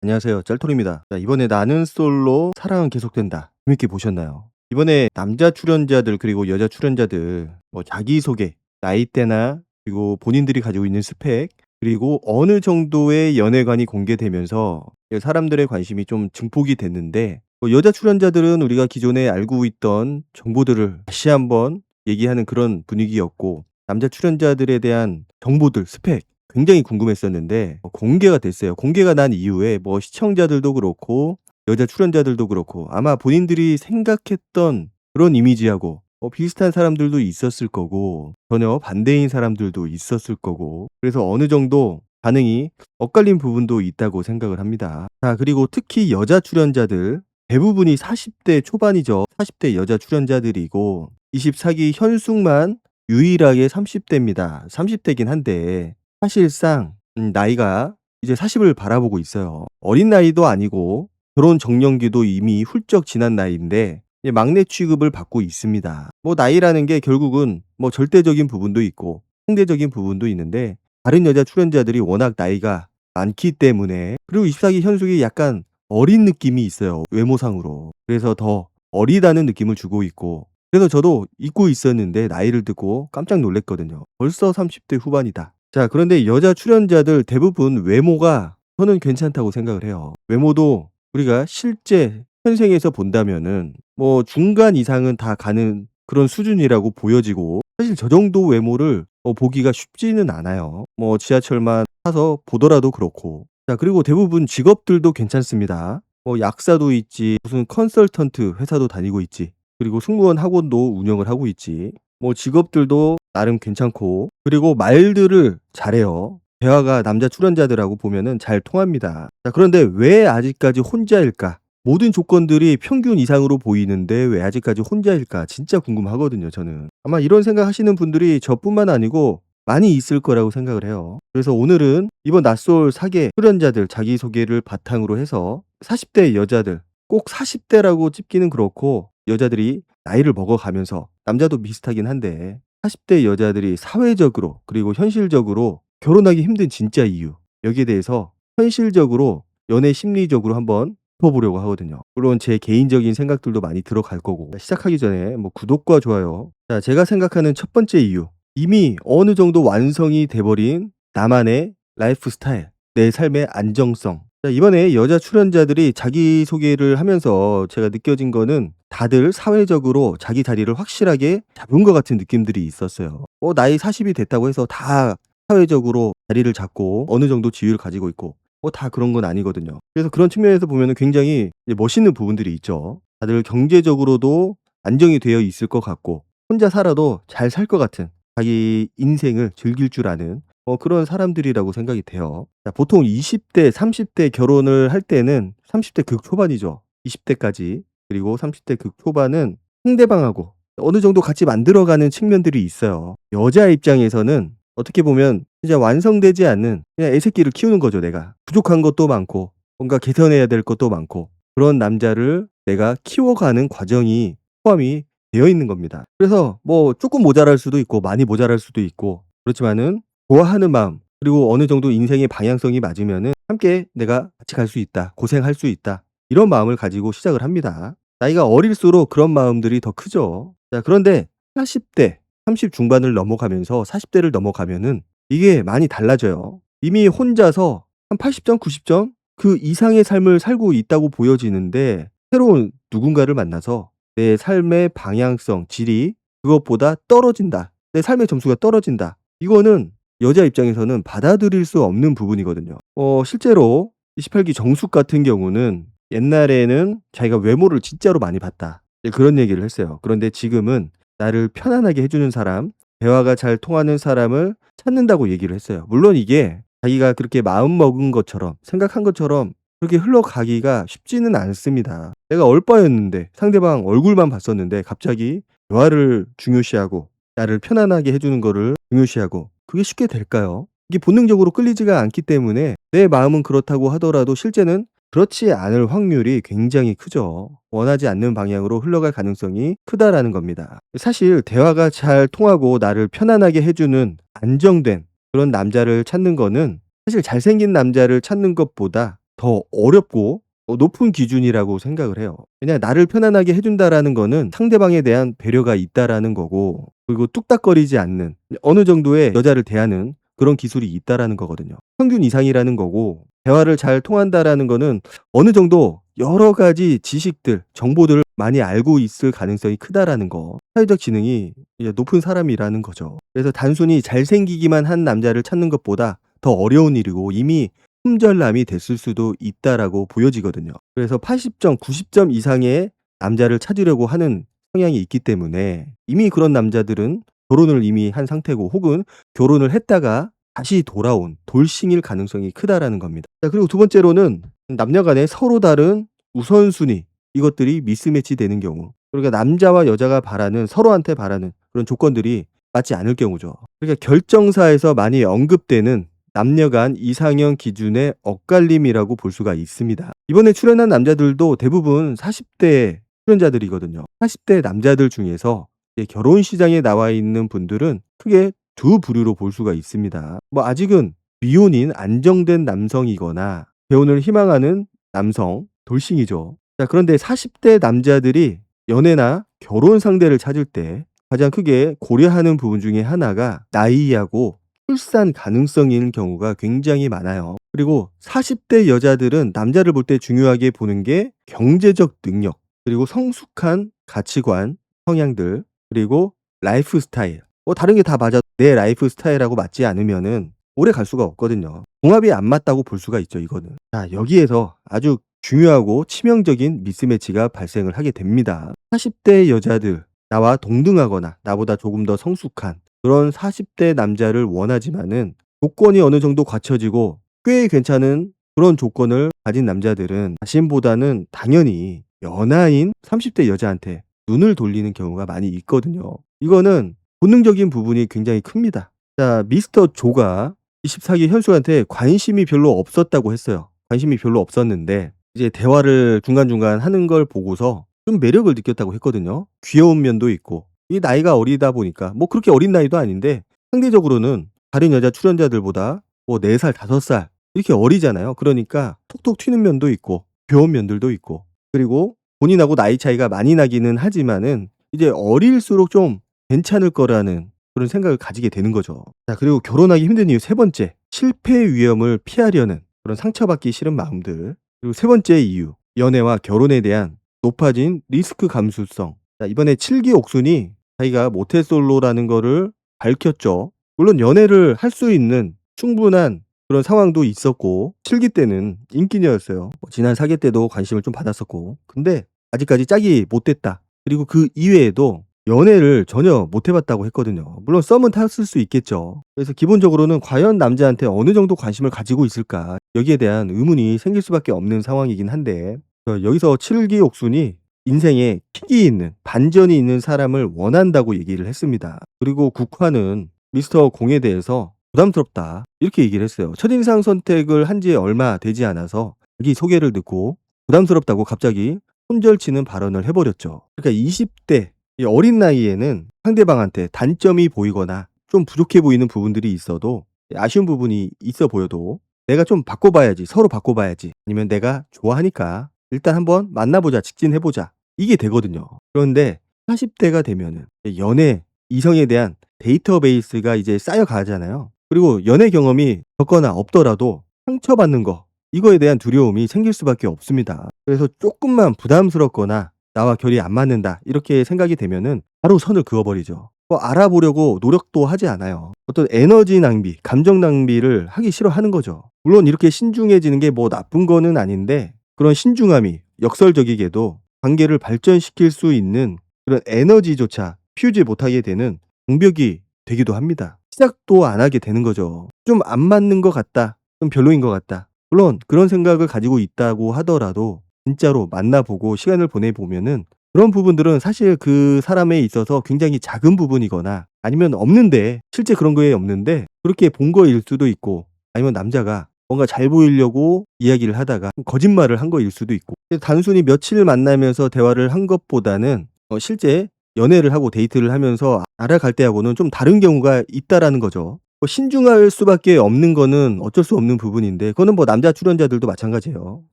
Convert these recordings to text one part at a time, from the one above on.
안녕하세요. 짤토리입니다. 자, 이번에 나는 솔로 사랑은 계속된다. 재밌게 보셨나요? 이번에 남자 출연자들 그리고 여자 출연자들 뭐 자기소개, 나이대나 그리고 본인들이 가지고 있는 스펙 그리고 어느 정도의 연애관이 공개되면서 사람들의 관심이 좀 증폭이 됐는데 여자 출연자들은 우리가 기존에 알고 있던 정보들을 다시 한번 얘기하는 그런 분위기였고 남자 출연자들에 대한 정보들, 스펙 굉장히 궁금했었는데 공개가 됐어요. 공개가 난 이후에 뭐 시청자들도 그렇고 여자 출연자들도 그렇고 아마 본인들이 생각했던 그런 이미지하고 비슷한 사람들도 있었을 거고 전혀 반대인 사람들도 있었을 거고 그래서 어느 정도 반응이 엇갈린 부분도 있다고 생각을 합니다. 자, 그리고 특히 여자 출연자들 대부분이 40대 초반이죠. 40대 여자 출연자들이고 24기 현숙만 유일하게 30대입니다. 30대긴 한데 사실상 나이가 이제 40을 바라보고 있어요. 어린 나이도 아니고 결혼 적령기도 이미 훌쩍 지난 나이인데 이제 막내 취급을 받고 있습니다. 뭐 나이라는 게 결국은 뭐 절대적인 부분도 있고 상대적인 부분도 있는데 다른 여자 출연자들이 워낙 나이가 많기 때문에 그리고 24기 현숙이 약간 어린 느낌이 있어요. 외모상으로. 그래서 더 어리다는 느낌을 주고 있고 그래서 저도 잊고 있었는데 나이를 듣고 깜짝 놀랐거든요. 벌써 30대 후반이다. 자, 그런데 여자 출연자들 대부분 외모가 저는 괜찮다고 생각을 해요. 외모도 우리가 실제 현생에서 본다면은 뭐 중간 이상은 다 가는 그런 수준이라고 보여지고 사실 저 정도 외모를 보기가 쉽지는 않아요. 뭐 지하철만 타서 보더라도 그렇고. 자, 그리고 대부분 직업들도 괜찮습니다. 뭐 약사도 있지, 무슨 컨설턴트 회사도 다니고 있지, 그리고 승무원 학원도 운영을 하고 있지. 뭐 직업들도 나름 괜찮고 그리고 말들을 잘해요. 대화가 남자 출연자들하고 보면은 잘 통합니다. 자, 그런데 왜 아직까지 혼자일까? 모든 조건들이 평균 이상으로 보이는데 왜 아직까지 혼자일까? 진짜 궁금하거든요, 저는. 아마 이런 생각하시는 분들이 저뿐만 아니고 많이 있을 거라고 생각을 해요. 그래서 오늘은 이번 낯솔 사계 출연자들 자기소개를 바탕으로 해서 40대 여자들, 꼭 40대라고 찝기는 그렇고 여자들이 나이를 먹어가면서 남자도 비슷하긴 한데 40대 여자들이 사회적으로 그리고 현실적으로 결혼하기 힘든 진짜 이유 여기에 대해서 현실적으로 연애 심리적으로 한번 짚어보려고 하거든요. 물론 제 개인적인 생각들도 많이 들어갈 거고 시작하기 전에 뭐 구독과 좋아요. 자, 제가 생각하는 첫 번째 이유 이미 어느 정도 완성이 돼버린 나만의 라이프 스타일 내 삶의 안정성. 자, 이번에 여자 출연자들이 자기소개를 하면서 제가 느껴진 거는 다들 사회적으로 자기 자리를 확실하게 잡은 것 같은 느낌들이 있었어요. 나이 40이 됐다고 해서 다 사회적으로 자리를 잡고 어느 정도 지위를 가지고 있고 다 그런 건 아니거든요. 그래서 그런 측면에서 보면은 굉장히 이제 멋있는 부분들이 있죠. 다들 경제적으로도 안정이 되어 있을 것 같고 혼자 살아도 잘 살 것 같은 자기 인생을 즐길 줄 아는 그런 사람들이라고 생각이 돼요. 자, 보통 20대, 30대 결혼을 할 때는 30대 극초반이죠. 20대까지. 그리고 30대 극초반은 상대방하고 어느 정도 같이 만들어가는 측면들이 있어요. 여자 입장에서는 어떻게 보면 진짜 완성되지 않는 그냥 애새끼를 키우는 거죠, 내가. 부족한 것도 많고 뭔가 개선해야 될 것도 많고 그런 남자를 내가 키워가는 과정이 포함이 되어 있는 겁니다. 그래서 뭐 조금 모자랄 수도 있고 많이 모자랄 수도 있고 그렇지만은 좋아하는 마음 그리고 어느 정도 인생의 방향성이 맞으면은 함께 내가 같이 갈 수 있다. 고생할 수 있다. 이런 마음을 가지고 시작을 합니다. 나이가 어릴수록 그런 마음들이 더 크죠. 자, 그런데 40대, 30 중반을 넘어가면서 40대를 넘어가면은 이게 많이 달라져요. 이미 혼자서 한 80점, 90점 그 이상의 삶을 살고 있다고 보여지는데 새로운 누군가를 만나서 내 삶의 방향성, 질이 그것보다 떨어진다. 내 삶의 점수가 떨어진다. 이거는 여자 입장에서는 받아들일 수 없는 부분이거든요. 실제로 28기 정숙 같은 경우는 옛날에는 자기가 외모를 진짜로 많이 봤다. 그런 얘기를 했어요. 그런데 지금은 나를 편안하게 해주는 사람, 대화가 잘 통하는 사람을 찾는다고 얘기를 했어요. 물론 이게 자기가 그렇게 마음 먹은 것처럼, 생각한 것처럼 그렇게 흘러가기가 쉽지는 않습니다. 내가 얼빠였는데 상대방 얼굴만 봤었는데 갑자기 대화를 중요시하고 나를 편안하게 해주는 거를 중요시하고 그게 쉽게 될까요? 이게 본능적으로 끌리지가 않기 때문에 내 마음은 그렇다고 하더라도 실제는 그렇지 않을 확률이 굉장히 크죠. 원하지 않는 방향으로 흘러갈 가능성이 크다라는 겁니다. 사실 대화가 잘 통하고 나를 편안하게 해주는 안정된 그런 남자를 찾는 거는 사실 잘생긴 남자를 찾는 것보다 더 어렵고 높은 기준이라고 생각을 해요. 왜냐하면 나를 편안하게 해 준다라는 거는 상대방에 대한 배려가 있다라는 거고, 그리고 뚝딱거리지 않는 어느 정도의 여자를 대하는 그런 기술이 있다라는 거거든요. 평균 이상이라는 거고, 대화를 잘 통한다라는 거는 어느 정도 여러 가지 지식들, 정보들을 많이 알고 있을 가능성이 크다라는 거. 사회적 지능이 이제 높은 사람이라는 거죠. 그래서 단순히 잘생기기만 한 남자를 찾는 것보다 더 어려운 일이고, 이미 품절남이 됐을 수도 있다라고 보여지거든요. 그래서 80점, 90점 이상의 남자를 찾으려고 하는 성향이 있기 때문에 이미 그런 남자들은 결혼을 이미 한 상태고, 혹은 결혼을 했다가 다시 돌아온 돌싱일 가능성이 크다라는 겁니다. 자, 그리고 두 번째로는 남녀 간에 서로 다른 우선순위, 이것들이 미스매치 되는 경우. 그러니까 남자와 여자가 바라는, 서로한테 바라는 그런 조건들이 맞지 않을 경우죠. 그러니까 결정사에서 많이 언급되는 남녀 간 이상형 기준의 엇갈림이라고 볼 수가 있습니다. 이번에 출연한 남자들도 대부분 40대 출연자들이거든요. 40대 남자들 중에서 결혼 시장에 나와 있는 분들은 크게 두 부류로 볼 수가 있습니다. 아직은 미혼인 안정된 남성이거나 결혼을 희망하는 남성, 돌싱이죠. 자, 그런데 40대 남자들이 연애나 결혼 상대를 찾을 때 가장 크게 고려하는 부분 중에 하나가 나이하고 출산 가능성인 경우가 굉장히 많아요. 그리고 40대 여자들은 남자를 볼 때 중요하게 보는 게 경제적 능력, 그리고 성숙한 가치관, 성향들, 그리고 라이프 스타일. 다른 게 다 맞아도 내 라이프 스타일하고 맞지 않으면은 오래 갈 수가 없거든요. 궁합이 안 맞다고 볼 수가 있죠, 이거는. 자, 여기에서 아주 중요하고 치명적인 미스매치가 발생을 하게 됩니다. 40대 여자들, 나와 동등하거나 나보다 조금 더 성숙한 그런 40대 남자를 원하지만은 조건이 어느 정도 갖춰지고 꽤 괜찮은 그런 조건을 가진 남자들은 자신보다는 당연히 연하인 30대 여자한테 눈을 돌리는 경우가 많이 있거든요. 이거는 본능적인 부분이 굉장히 큽니다. 자, 미스터 조가 24기 현수한테 관심이 별로 없었다고 했어요. 관심이 별로 없었는데 이제 대화를 중간중간 하는 걸 보고서 좀 매력을 느꼈다고 했거든요. 귀여운 면도 있고, 이 나이가 어리다 보니까 그렇게 어린 나이도 아닌데 상대적으로는 다른 여자 출연자들보다 4살, 5살 이렇게 어리잖아요. 그러니까 톡톡 튀는 면도 있고 귀여운 면들도 있고, 그리고 본인하고 나이 차이가 많이 나기는 하지만은 이제 어릴수록 좀 괜찮을 거라는 그런 생각을 가지게 되는 거죠. 자, 그리고 결혼하기 힘든 이유 세 번째, 실패 위험을 피하려는 그런 상처받기 싫은 마음들. 그리고 세 번째 이유, 연애와 결혼에 대한 높아진 리스크 감수성. 자, 이번에 7기 옥순이 자기가 모태솔로라는 거를 밝혔죠. 물론 연애를 할 수 있는 충분한 그런 상황도 있었고 7기 때는 인기녀였어요. 지난 4기 때도 관심을 좀 받았었고, 근데 아직까지 짝이 못 됐다. 그리고 그 이외에도 연애를 전혀 못 해봤다고 했거든요. 물론 썸은 탔을 수 있겠죠. 그래서 기본적으로는 과연 남자한테 어느 정도 관심을 가지고 있을까, 여기에 대한 의문이 생길 수밖에 없는 상황이긴 한데, 여기서 7기 옥순이 인생에 킥이 있는, 반전이 있는 사람을 원한다고 얘기를 했습니다. 그리고 국화는 미스터 공에 대해서 부담스럽다 이렇게 얘기를 했어요. 첫인상 선택을 한 지 얼마 되지 않아서 자기 소개를 듣고 부담스럽다고 갑자기 손절치는 발언을 해버렸죠. 그러니까 20대 이 어린 나이에는 상대방한테 단점이 보이거나 좀 부족해 보이는 부분들이 있어도, 아쉬운 부분이 있어 보여도 내가 좀 바꿔봐야지, 서로 바꿔봐야지, 아니면 내가 좋아하니까 일단 한번 만나보자, 직진해보자, 이게 되거든요. 그런데 40대가 되면은 연애, 이성에 대한 데이터베이스가 이제 쌓여가잖아요. 그리고 연애 경험이 적거나 없더라도 상처받는 거, 이거에 대한 두려움이 생길 수밖에 없습니다. 그래서 조금만 부담스럽거나 나와 결이 안 맞는다 이렇게 생각이 되면은 바로 선을 그어버리죠. 알아보려고 노력도 하지 않아요. 어떤 에너지 낭비, 감정 낭비를 하기 싫어하는 거죠. 물론 이렇게 신중해지는 게 나쁜 거는 아닌데, 그런 신중함이 역설적이게도 관계를 발전시킬 수 있는 그런 에너지조차 피우지 못하게 되는 장벽이 되기도 합니다. 시작도 안 하게 되는 거죠. 좀 안 맞는 것 같다, 좀 별로인 것 같다. 물론 그런 생각을 가지고 있다고 하더라도 진짜로 만나보고 시간을 보내보면은 그런 부분들은 사실 그 사람에 있어서 굉장히 작은 부분이거나, 아니면 없는데, 실제 그런 거에 없는데 그렇게 본 거일 수도 있고, 아니면 남자가 뭔가 잘 보이려고 이야기를 하다가 거짓말을 한 거일 수도 있고, 단순히 며칠 만나면서 대화를 한 것보다는 실제 연애를 하고 데이트를 하면서 알아갈 때하고는 좀 다른 경우가 있다라는 거죠. 뭐 신중할 수밖에 없는 거는 어쩔 수 없는 부분인데 그거는 뭐 남자 출연자들도 마찬가지예요.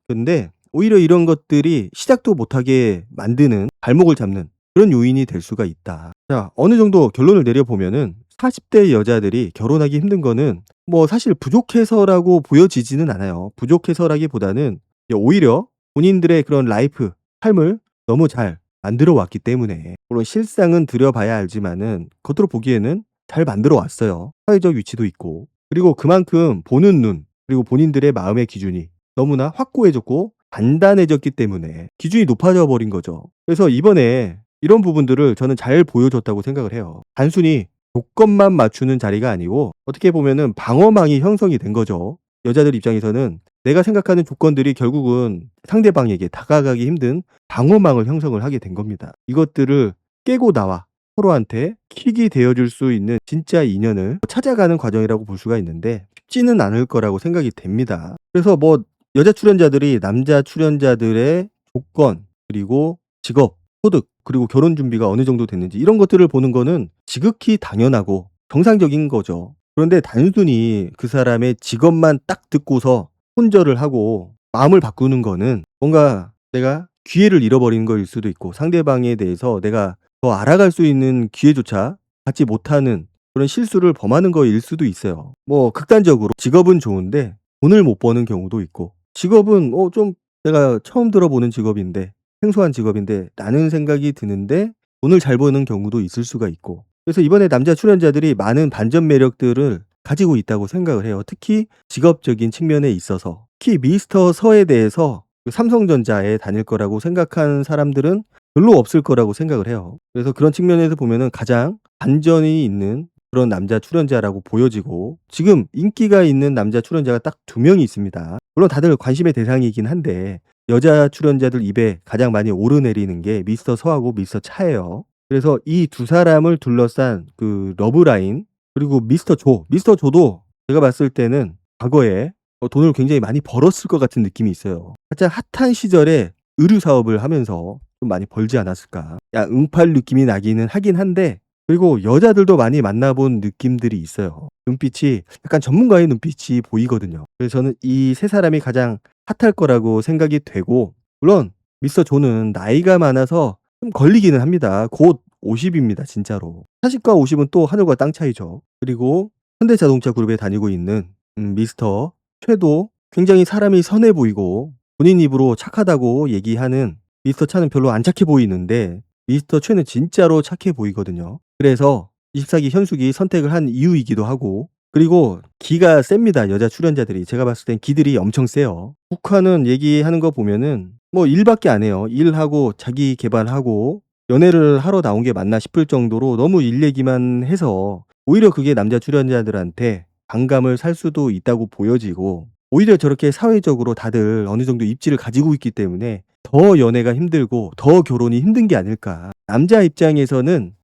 근데 오히려 이런 것들이 시작도 못하게 만드는 발목을 잡는 그런 요인이 될 수가 있다. 자, 어느 정도 결론을 내려보면은 40대 여자들이 결혼하기 힘든 거는 뭐 사실 부족해서라고 보여지지는 않아요. 부족해서라기보다는 오히려 본인들의 그런 라이프, 삶을 너무 잘 만들어 왔기 때문에 물론 실상은 들여봐야 알지만은 겉으로 보기에는 잘 만들어 왔어요. 사회적 위치도 있고. 그리고 그만큼 보는 눈, 그리고 본인들의 마음의 기준이 너무나 확고해졌고 단단해졌기 때문에 기준이 높아져 버린 거죠. 그래서 이번에 이런 부분들을 저는 잘 보여줬다고 생각을 해요. 단순히 조건만 맞추는 자리가 아니고 어떻게 보면은 방어망이 형성이 된 거죠. 여자들 입장에서는 내가 생각하는 조건들이 결국은 상대방에게 다가가기 힘든 방어망을 형성을 하게 된 겁니다. 이것들을 깨고 나와 서로한테 킥이 되어줄 수 있는 진짜 인연을 찾아가는 과정이라고 볼 수가 있는데 쉽지는 않을 거라고 생각이 됩니다. 그래서 뭐 여자 출연자들이 남자 출연자들의 조건, 그리고 직업, 소득, 그리고 결혼 준비가 어느 정도 됐는지 이런 것들을 보는 거는 지극히 당연하고 정상적인 거죠. 그런데 단순히 그 사람의 직업만 딱 듣고서 손절을 하고 마음을 바꾸는 거는 뭔가 내가 기회를 잃어버리는 거일 수도 있고 상대방에 대해서 내가 더 알아갈 수 있는 기회조차 갖지 못하는 그런 실수를 범하는 거일 수도 있어요. 뭐 극단적으로 직업은 좋은데 돈을 못 버는 경우도 있고, 직업은 좀 내가 처음 들어보는 직업인데, 생소한 직업인데 라는 생각이 드는데 돈을 잘 버는 경우도 있을 수가 있고, 그래서 이번에 남자 출연자들이 많은 반전 매력들을 가지고 있다고 생각을 해요. 특히 직업적인 측면에 있어서. 특히 미스터 서에 대해서 그 삼성전자에 다닐 거라고 생각한 사람들은 별로 없을 거라고 생각을 해요. 그래서 그런 측면에서 보면은 가장 반전이 있는 그런 남자 출연자라고 보여지고, 지금 인기가 있는 남자 출연자가 딱 2명이 있습니다. 물론 다들 관심의 대상이긴 한데 여자 출연자들 입에 가장 많이 오르내리는 게 미스터 서하고 미스터 차예요. 그래서 이 두 사람을 둘러싼 그 러브라인, 그리고 미스터 조도 제가 봤을 때는 과거에 돈을 굉장히 많이 벌었을 것 같은 느낌이 있어요. 가장 핫한 시절에 의류 사업을 하면서 좀 많이 벌지 않았을까. 응팔 느낌이 나기는 하긴 한데, 그리고 여자들도 많이 만나본 느낌들이 있어요. 눈빛이 약간 전문가의 눈빛이 보이거든요. 그래서 저는 이 세 사람이 가장 핫할 거라고 생각이 되고, 물론 미스터 조는 나이가 많아서 좀 걸리기는 합니다. 곧 50입니다 진짜로. 40과 50은 또 하늘과 땅 차이죠. 그리고 현대자동차 그룹에 다니고 있는 미스터 최도 굉장히 사람이 선해 보이고 본인 입으로 착하다고 얘기하는 미스터 차는 별로 안 착해 보이는데 미스터 최는 진짜로 착해 보이거든요. 그래서 24기 현숙이 선택을 한 이유이기도 하고, 그리고 기가 셉니다 여자 출연자들이. 제가 봤을 땐 기들이 엄청 세요. 북한은 얘기하는 거 보면은 뭐 일밖에 안 해요. 일하고 자기 개발하고 연애를 하러 나온 게 맞나 싶을 정도로 너무 일 얘기만 해서 오히려 그게 남자 출연자들한테 반감을 살 수도 있다고 보여지고, 오히려 저렇게 사회적으로 다들 어느 정도 입지를 가지고 있기 때문에 더 연애가 힘들고 더 결혼이 힘든 게 아닐까. 남자 입장에서는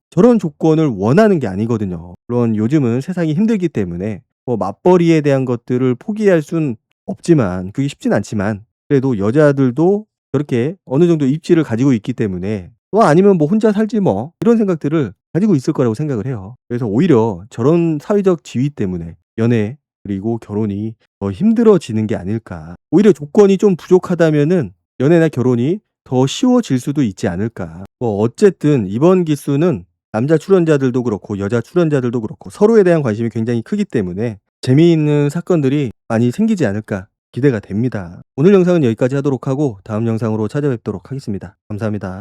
저런 조건을 원하는 게 아니거든요. 물론 요즘은 세상이 힘들기 때문에 뭐 맞벌이에 대한 것들을 포기할 순 없지만, 그게 쉽진 않지만, 그래도 여자들도 저렇게 어느 정도 입지를 가지고 있기 때문에 아니면 뭐 혼자 살지 뭐 이런 생각들을 가지고 있을 거라고 생각을 해요. 그래서 오히려 저런 사회적 지위 때문에 연애 그리고 결혼이 더 힘들어지는 게 아닐까. 오히려 조건이 좀 부족하다면은 연애나 결혼이 더 쉬워질 수도 있지 않을까. 뭐 어쨌든 이번 기수는 남자 출연자들도 그렇고 여자 출연자들도 그렇고 서로에 대한 관심이 굉장히 크기 때문에 재미있는 사건들이 많이 생기지 않을까 기대가 됩니다. 오늘 영상은 여기까지 하도록 하고 다음 영상으로 찾아뵙도록 하겠습니다. 감사합니다.